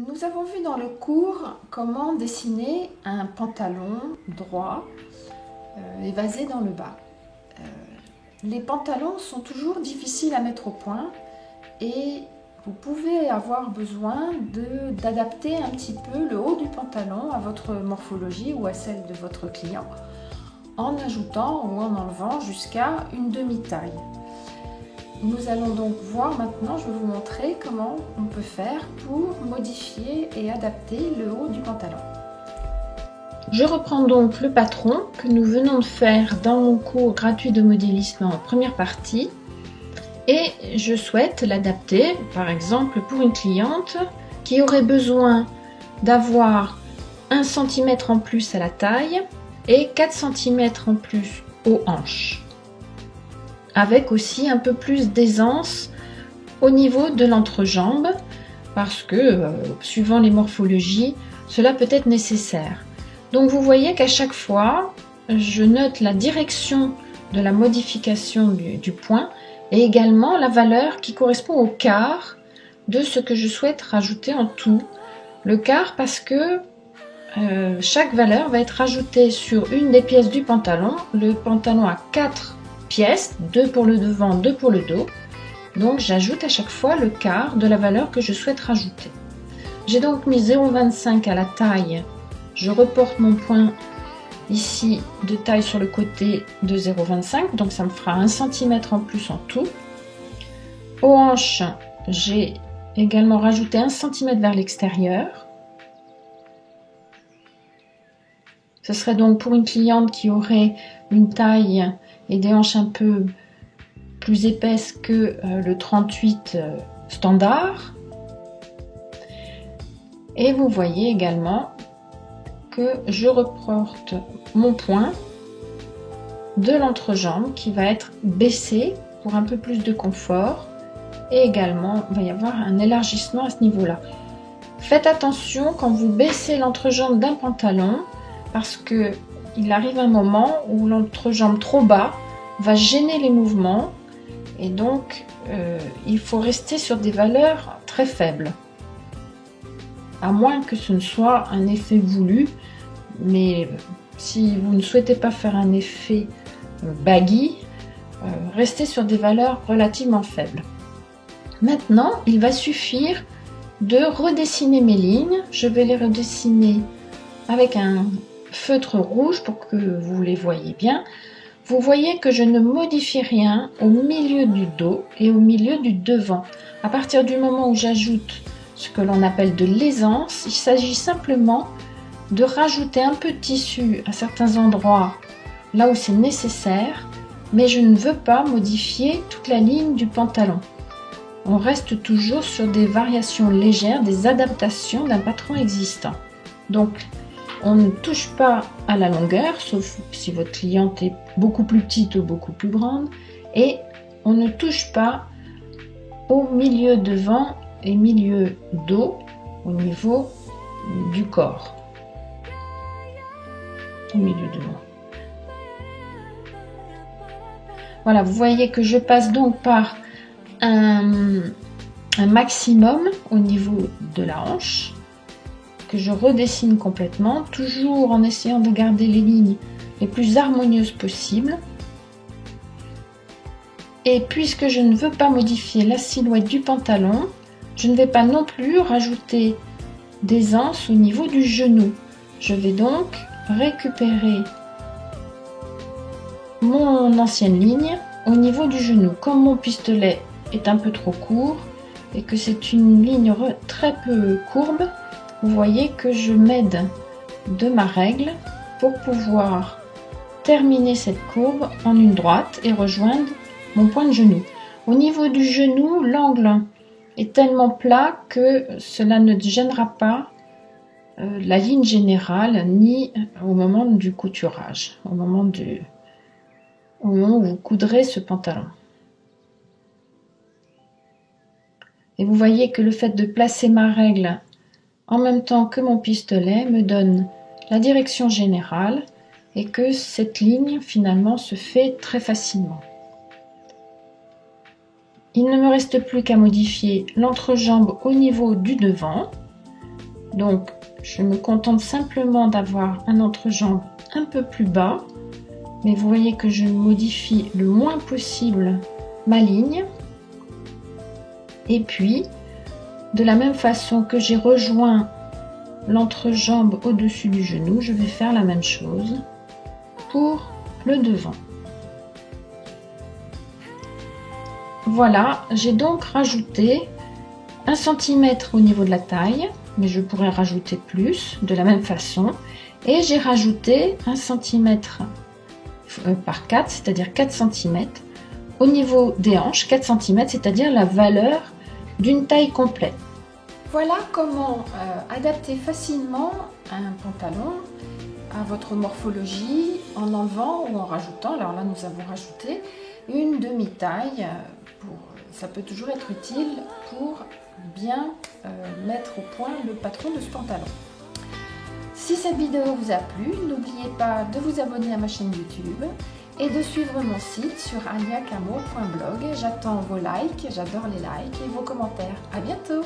Nous avons vu dans le cours comment dessiner un pantalon droit évasé dans le bas. Les pantalons sont toujours difficiles à mettre au point et vous pouvez avoir besoin d'adapter un petit peu le haut du pantalon à votre morphologie ou à celle de votre client en ajoutant ou en enlevant jusqu'à une demi-taille. Nous allons donc voir maintenant, je vais vous montrer comment on peut faire pour modifier et adapter le haut du pantalon. Je reprends donc le patron que nous venons de faire dans mon cours gratuit de modélisme en première partie et je souhaite l'adapter par exemple pour une cliente qui aurait besoin d'avoir 1 cm en plus à la taille et 4 cm en plus aux hanches, avec aussi un peu plus d'aisance au niveau de l'entrejambe parce que suivant les morphologies cela peut être nécessaire. Donc vous voyez qu'à chaque fois je note la direction de la modification du point et également la valeur qui correspond au quart de ce que je souhaite rajouter en tout. Le quart parce que chaque valeur va être rajoutée sur une des pièces du pantalon. Le pantalon a 4 pièces, 2 pour le devant, 2 pour le dos. Donc j'ajoute à chaque fois le quart de la valeur que je souhaite rajouter. J'ai donc mis 0,25 à la taille. Je reporte mon point ici de taille sur le côté de 0,25, donc ça me fera 1 cm en plus en tout. Aux hanches, j'ai également rajouté 1 cm vers l'extérieur. Ce serait donc pour une cliente qui aurait une taille et des hanches un peu plus épaisses que le 38 standard. Et vous voyez également que je reporte mon point de l'entrejambe qui va être baissé pour un peu plus de confort et également il va y avoir un élargissement à ce niveau-là. Faites attention quand vous baissez l'entrejambe d'un pantalon parce que il arrive un moment où l'entrejambe trop bas va gêner les mouvements et donc il faut rester sur des valeurs très faibles. À moins que ce ne soit un effet voulu, mais si vous ne souhaitez pas faire un effet baggy, restez sur des valeurs relativement faibles. Maintenant, il va suffire de redessiner mes lignes. Je vais les redessiner avec un feutre rouge pour que vous les voyez bien. Vous voyez que je ne modifie rien au milieu du dos et au milieu du devant. À partir du moment où j'ajoute ce que l'on appelle de l'aisance, il s'agit simplement de rajouter un peu de tissu à certains endroits là où c'est nécessaire, mais je ne veux pas modifier toute la ligne du pantalon. On reste toujours sur des variations légères, des adaptations d'un patron existant. Donc on ne touche pas à la longueur, sauf si votre cliente est beaucoup plus petite ou beaucoup plus grande, et on ne touche pas au milieu devant et milieu dos au niveau du corps. Au milieu devant. Voilà, vous voyez que je passe donc par un maximum au niveau de la hanche que je redessine complètement, toujours en essayant de garder les lignes les plus harmonieuses possibles. Et puisque je ne veux pas modifier la silhouette du pantalon, je ne vais pas non plus rajouter d'aisance au niveau du genou. Je vais donc récupérer mon ancienne ligne au niveau du genou. Comme mon pistolet est un peu trop court et que c'est une ligne très peu courbe, vous voyez que je m'aide de ma règle pour pouvoir terminer cette courbe en une droite et rejoindre mon point de genou. Au niveau du genou, l'angle est tellement plat que cela ne gênera pas la ligne générale ni au moment du couturage, au moment où vous coudrez ce pantalon. Et vous voyez que le fait de placer ma règle en même temps que mon pistolet me donne la direction générale et que cette ligne finalement se fait très facilement. Il ne me reste plus qu'à modifier l'entrejambe au niveau du devant. Donc je me contente simplement d'avoir un entrejambe un peu plus bas, mais vous voyez que je modifie le moins possible ma ligne. Et puis de la même façon que j'ai rejoint l'entrejambe au-dessus du genou, je vais faire la même chose pour le devant. Voilà, j'ai donc rajouté 1 cm au niveau de la taille, mais je pourrais rajouter plus de la même façon. Et j'ai rajouté 1 cm par 4, c'est-à-dire 4 cm au niveau des hanches, 4 cm, c'est-à-dire la valeur d'une taille complète. Voilà comment adapter facilement un pantalon à votre morphologie en enlevant ou en rajoutant. Alors là, nous avons rajouté une demi-taille. Ça peut toujours être utile pour bien mettre au point le patron de ce pantalon. Si cette vidéo vous a plu, n'oubliez pas de vous abonner à ma chaîne YouTube et de suivre mon site sur aliacamo.blog. J'attends vos likes, j'adore les likes et vos commentaires. À bientôt!